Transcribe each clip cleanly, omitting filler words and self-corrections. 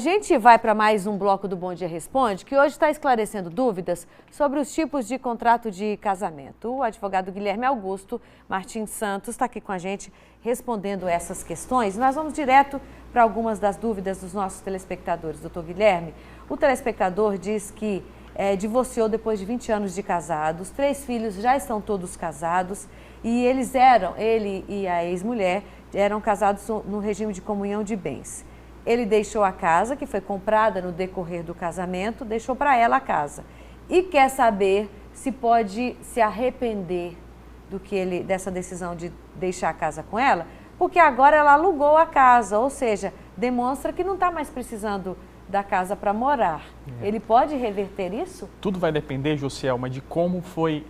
A gente vai para mais um bloco do Bom Dia Responde, que hoje está esclarecendo dúvidas sobre os tipos de contrato de casamento. O advogado Guilherme Augusto Martins Santos está aqui com a gente respondendo essas questões. Nós vamos direto para algumas das dúvidas dos nossos telespectadores. Doutor Guilherme, o telespectador diz que divorciou depois de 20 anos de casado, os 3 filhos já estão todos casados e ele e a ex-mulher eram casados no regime de comunhão de bens. Ele deixou a casa, que foi comprada no decorrer do casamento, deixou para ela a casa. E quer saber se pode se arrepender dessa decisão de deixar a casa com ela, porque agora ela alugou a casa, ou seja, demonstra que não está mais precisando da casa para morar. Ele pode reverter isso? Tudo vai depender, Josielma, de como foi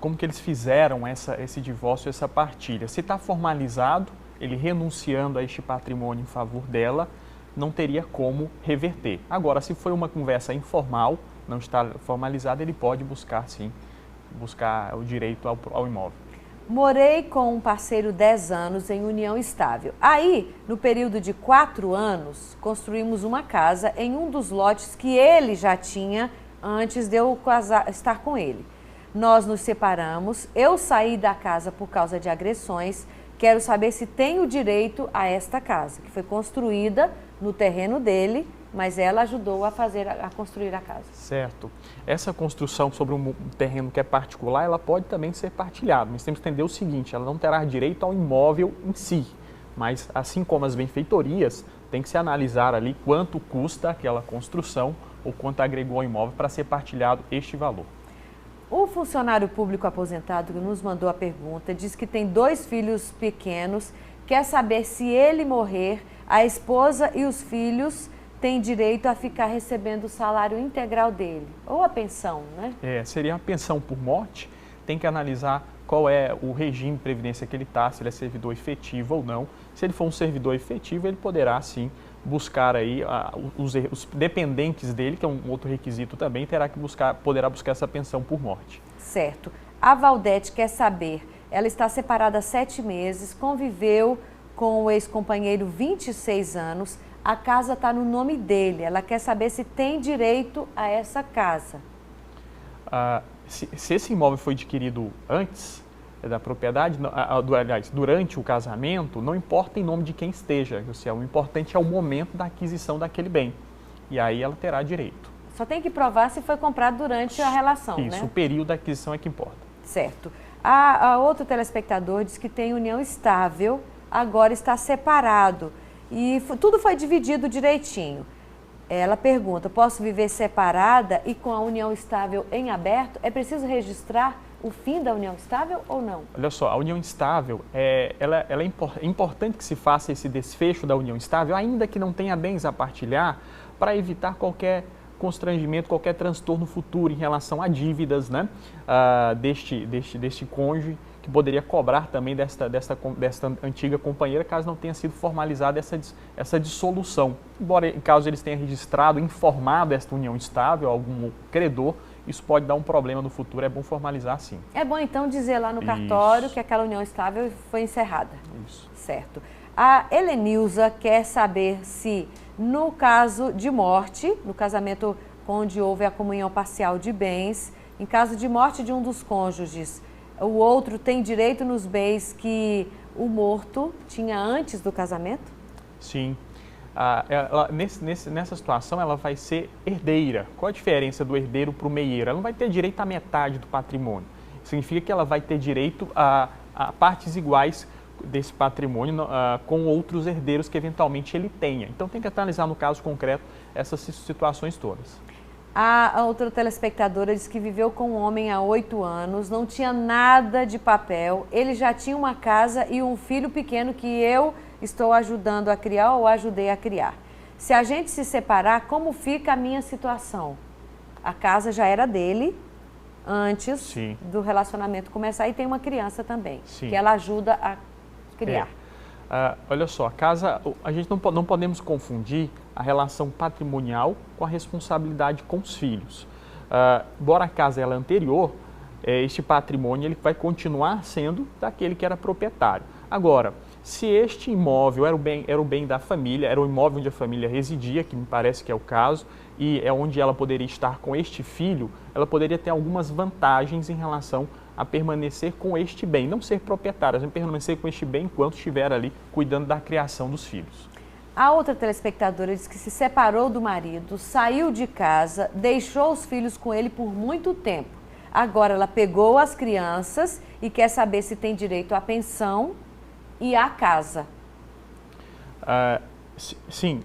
como que eles fizeram esse divórcio, essa partilha. Se está formalizado, ele renunciando a este patrimônio em favor dela, não teria como reverter. Agora, se foi uma conversa informal, não está formalizada, ele pode buscar o direito ao imóvel. Morei com um parceiro 10 anos em união estável. Aí, no período de 4 anos, construímos uma casa em um dos lotes que ele já tinha antes de eu estar com ele. Nós nos separamos, eu saí da casa por causa de agressões. Quero saber se tenho direito a esta casa, que foi construída no terreno dele, mas ela ajudou a construir a casa. Certo. Essa construção sobre um terreno que é particular, ela pode também ser partilhada, mas temos que entender o seguinte, ela não terá direito ao imóvel em si, mas assim como as benfeitorias, tem que se analisar ali quanto custa aquela construção ou quanto agregou ao imóvel para ser partilhado este valor. O funcionário público aposentado que nos mandou a pergunta diz que tem 2 filhos pequenos, quer saber se ele morrer, a esposa e os filhos têm direito a ficar recebendo o salário integral dele, ou a pensão, né? Seria a pensão por morte, tem que analisar qual é o regime de previdência que ele está, se ele é servidor efetivo ou não. Se ele for um servidor efetivo, ele poderá sim buscar aí os dependentes dele, que é um outro requisito também, poderá buscar essa pensão por morte. Certo. A Valdete quer saber, ela está separada há 7 meses, conviveu com o ex-companheiro 26 anos, a casa está no nome dele, ela quer saber se tem direito a essa casa. Se esse imóvel foi adquirido antes da propriedade, aliás, durante o casamento, não importa em nome de quem esteja, o importante é o momento da aquisição daquele bem. E aí ela terá direito. Só tem que provar se foi comprado durante a relação, né? Isso, o período da aquisição é que importa. Certo. A outro telespectador diz que tem união estável, agora está separado e tudo foi dividido direitinho. Ela pergunta, posso viver separada e com a união estável em aberto? É preciso registrar o fim da união estável ou não? Olha só, a união estável, é importante que se faça esse desfecho da união estável, ainda que não tenha bens a partilhar, para evitar qualquer constrangimento, qualquer transtorno futuro em relação a dívidas, né, deste cônjuge, que poderia cobrar também desta antiga companheira, caso não tenha sido formalizada essa dissolução. Embora, caso eles tenham registrado, informado esta união estável, algum credor, isso pode dar um problema no futuro, é bom formalizar sim. É bom então dizer lá no cartório que aquela união estável foi encerrada. Isso. Certo. A Helenilza quer saber se, no caso de morte, no casamento onde houve a comunhão parcial de bens, em caso de morte de um dos cônjuges, o outro tem direito nos bens que o morto tinha antes do casamento? Sim. Nessa situação, ela vai ser herdeira. Qual a diferença do herdeiro para o meieiro? Ela não vai ter direito à metade do patrimônio. Significa que ela vai ter direito a partes iguais desse patrimônio com outros herdeiros que eventualmente ele tenha. Então tem que analisar no caso concreto essas situações todas. A outra telespectadora diz que viveu com um homem há 8 anos, não tinha nada de papel, ele já tinha uma casa e um filho pequeno que eu estou ajudando a criar ou ajudei a criar. Se a gente se separar, como fica a minha situação? A casa já era dele antes Sim. do relacionamento começar e tem uma criança também, Sim. que ela ajuda a criar. Olha só, a casa, a gente não podemos confundir a relação patrimonial com a responsabilidade com os filhos. Embora a casa ela é anterior, este patrimônio ele vai continuar sendo daquele que era proprietário. Agora, se este imóvel era o bem da família, era o imóvel onde a família residia, que me parece que é o caso, e é onde ela poderia estar com este filho, ela poderia ter algumas vantagens em relação a permanecer com este bem, não ser proprietária, mas permanecer com este bem enquanto estiver ali cuidando da criação dos filhos. A outra telespectadora diz que se separou do marido, saiu de casa, deixou os filhos com ele por muito tempo. Agora ela pegou as crianças e quer saber se tem direito à pensão e à casa. Sim,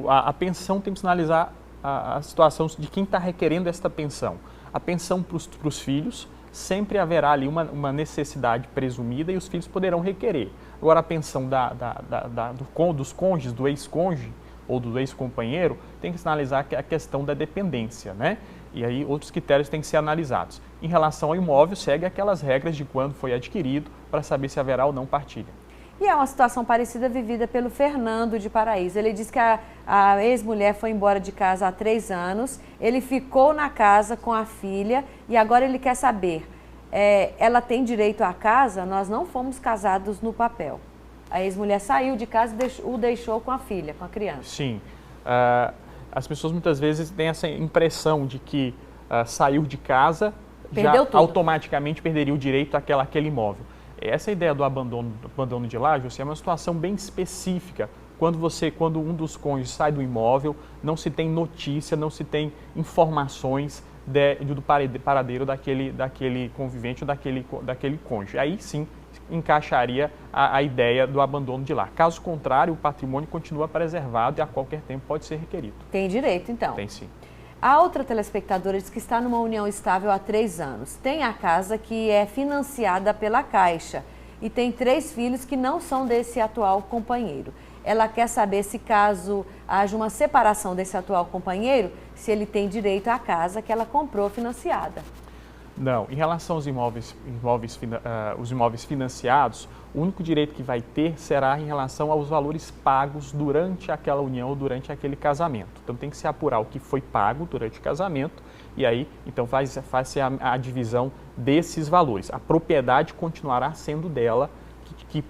a pensão tem que sinalizar a situação de quem está requerendo esta pensão. A pensão para os filhos, sempre haverá ali uma necessidade presumida e os filhos poderão requerer. Agora, a pensão dos cônjuges, do ex-cônjuge ou do ex-companheiro, tem que sinalizar a questão da dependência, né? E aí outros critérios têm que ser analisados. Em relação ao imóvel, segue aquelas regras de quando foi adquirido para saber se haverá ou não partilha. E é uma situação parecida vivida pelo Fernando de Paraíso. Ele diz que a ex-mulher foi embora de casa há 3 anos, ele ficou na casa com a filha e agora ele quer saber, ela tem direito à casa? Nós não fomos casados no papel. A ex-mulher saiu de casa e o deixou com a filha, com a criança. Sim. As pessoas muitas vezes têm essa impressão de que saiu de casa, já automaticamente perderia o direito àquele imóvel. Essa ideia do abandono de lar, José, é uma situação bem específica. Quando um dos cônjuges sai do imóvel, não se tem notícia, não se tem informações do paradeiro daquele convivente ou daquele cônjuge. Aí sim encaixaria a ideia do abandono de lar. Caso contrário, o patrimônio continua preservado e a qualquer tempo pode ser requerido. Tem direito, então? Tem sim. A outra telespectadora diz que está numa união estável há 3 anos. Tem a casa que é financiada pela Caixa e tem 3 filhos que não são desse atual companheiro. Ela quer saber se caso haja uma separação desse atual companheiro, se ele tem direito à casa que ela comprou financiada. Não, em relação aos os imóveis financiados, o único direito que vai ter será em relação aos valores pagos durante aquela união ou durante aquele casamento. Então tem que se apurar o que foi pago durante o casamento e aí então faz-se a divisão desses valores. A propriedade continuará sendo dela,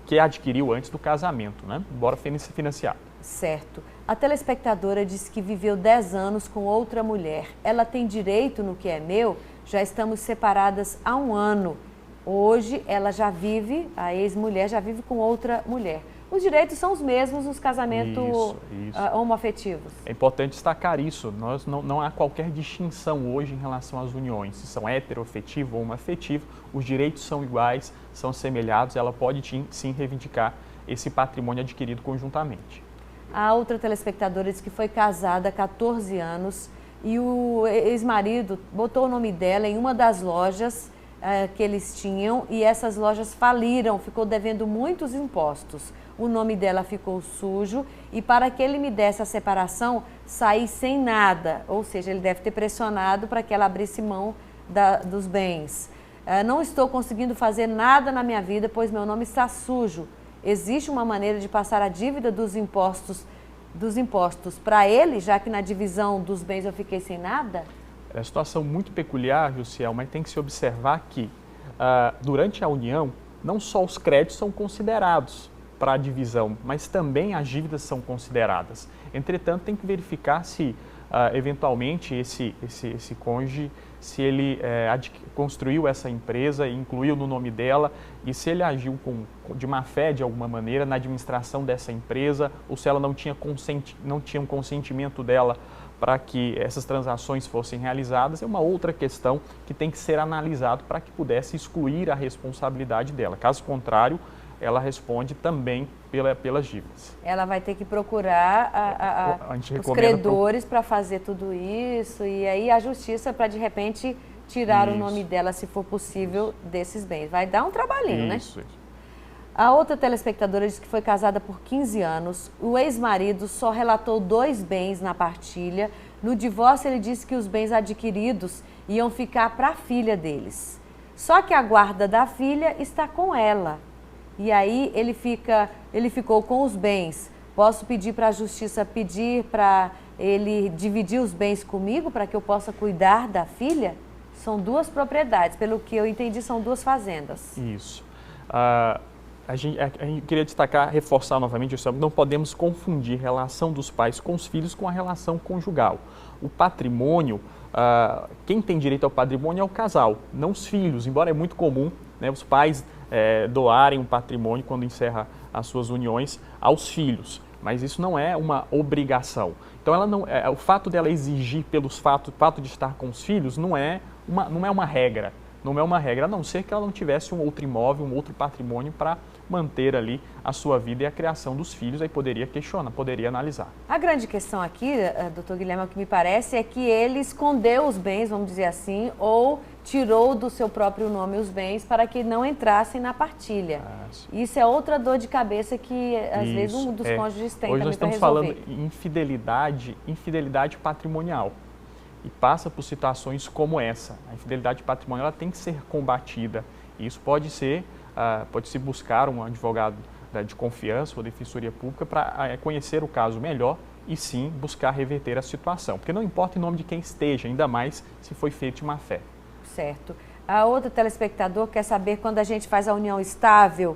que adquiriu antes do casamento, né? Embora financiado. Certo. A telespectadora disse que viveu 10 anos com outra mulher. Ela tem direito no que é meu? Já estamos separadas há 1 ano. Hoje ela a ex-mulher já vive com outra mulher. Os direitos são os mesmos nos casamentos homoafetivos. É importante destacar isso. Não há qualquer distinção hoje em relação às uniões. Se são heteroafetivo ou homoafetivo, os direitos são iguais, são semelhados. Ela pode sim reivindicar esse patrimônio adquirido conjuntamente. A outra telespectadora disse que foi casada há 14 anos e o ex-marido botou o nome dela em uma das lojas que eles tinham e essas lojas faliram, ficou devendo muitos impostos. O nome dela ficou sujo e para que ele me desse a separação, saí sem nada, ou seja, ele deve ter pressionado para que ela abrisse mão dos bens. Não estou conseguindo fazer nada na minha vida, pois meu nome está sujo. Existe uma maneira de passar a dívida dos impostos para ele, já que na divisão dos bens eu fiquei sem nada? É uma situação muito peculiar, Jussiel, mas tem que se observar que durante a união, não só os créditos são considerados para a divisão, mas também as dívidas são consideradas. Entretanto, tem que verificar se eventualmente esse cônjuge, se ele construiu essa empresa, incluiu no nome dela e se ele agiu de má fé de alguma maneira na administração dessa empresa ou se ela não tinha um consentimento dela para que essas transações fossem realizadas, é uma outra questão que tem que ser analisado para que pudesse excluir a responsabilidade dela. Caso contrário, ela responde também pelas dívidas. Ela vai ter que procurar os credores para fazer tudo isso e aí a justiça para de repente tirar o nome dela, se for possível, desses bens. Vai dar um trabalhinho, né? Isso. A outra telespectadora disse que foi casada por 15 anos, o ex-marido só relatou 2 bens na partilha. No divórcio ele disse que os bens adquiridos iam ficar para a filha deles. Só que a guarda da filha está com ela. E aí ele ficou com os bens. Posso pedir para a justiça pedir para ele dividir os bens comigo para que eu possa cuidar da filha? São 2 propriedades, pelo que eu entendi, são 2 fazendas. Isso. A gente queria destacar, reforçar novamente, não podemos confundir relação dos pais com os filhos com a relação conjugal. O patrimônio, quem tem direito ao patrimônio é o casal, não os filhos, embora é muito comum, né, os pais doarem um patrimônio quando encerra as suas uniões aos filhos, mas isso não é uma obrigação. Então, o fato dela exigir pelos fato de estar com os filhos não é uma regra. Não é uma regra, a não ser que ela não tivesse um outro imóvel, um outro patrimônio para manter ali a sua vida e a criação dos filhos, aí poderia questionar, poderia analisar. A grande questão aqui, doutor Guilherme, o que me parece é que ele escondeu os bens, vamos dizer assim, ou tirou do seu próprio nome os bens para que não entrassem na partilha. Isso é outra dor de cabeça que, às vezes, um dos cônjuges tem Hoje também para resolver. Nós estamos falando em infidelidade patrimonial. E passa por situações como essa. A infidelidade patrimonial ela tem que ser combatida. E isso pode-se buscar um advogado de confiança ou defensoria pública para conhecer o caso melhor e sim buscar reverter a situação. Porque não importa em nome de quem esteja, ainda mais se foi feito de má fé. Certo. A outro telespectador quer saber quando a gente faz a união estável,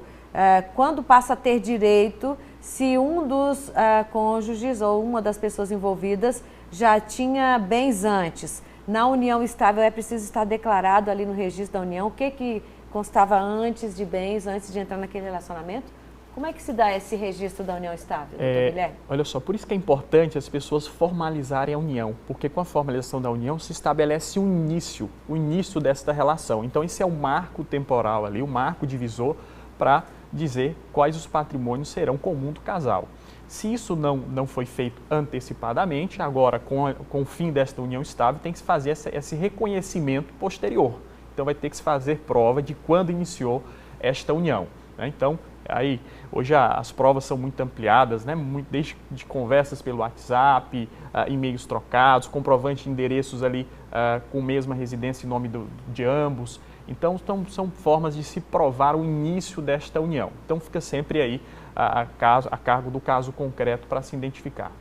quando passa a ter direito se um dos cônjuges ou uma das pessoas envolvidas já tinha bens antes. Na união estável é preciso estar declarado ali no registro da união o que constava antes de bens, antes de entrar naquele relacionamento? Como é que se dá esse registro da união estável, doutor Guilherme? Olha só, por isso que é importante as pessoas formalizarem a união, porque com a formalização da união se estabelece o início desta relação. Então esse é o marco temporal ali, o marco divisor para dizer quais os patrimônios serão comum do casal. Se isso não foi feito antecipadamente, agora com o fim desta união estável tem que se fazer esse reconhecimento posterior. Então vai ter que se fazer prova de quando iniciou esta união, né? Então, hoje as provas são muito ampliadas, né? Desde de conversas pelo WhatsApp, e-mails trocados, comprovante de endereços ali com mesma residência em nome de ambos. Então, são formas de se provar o início desta união. Então, fica sempre aí a cargo do caso concreto para se identificar.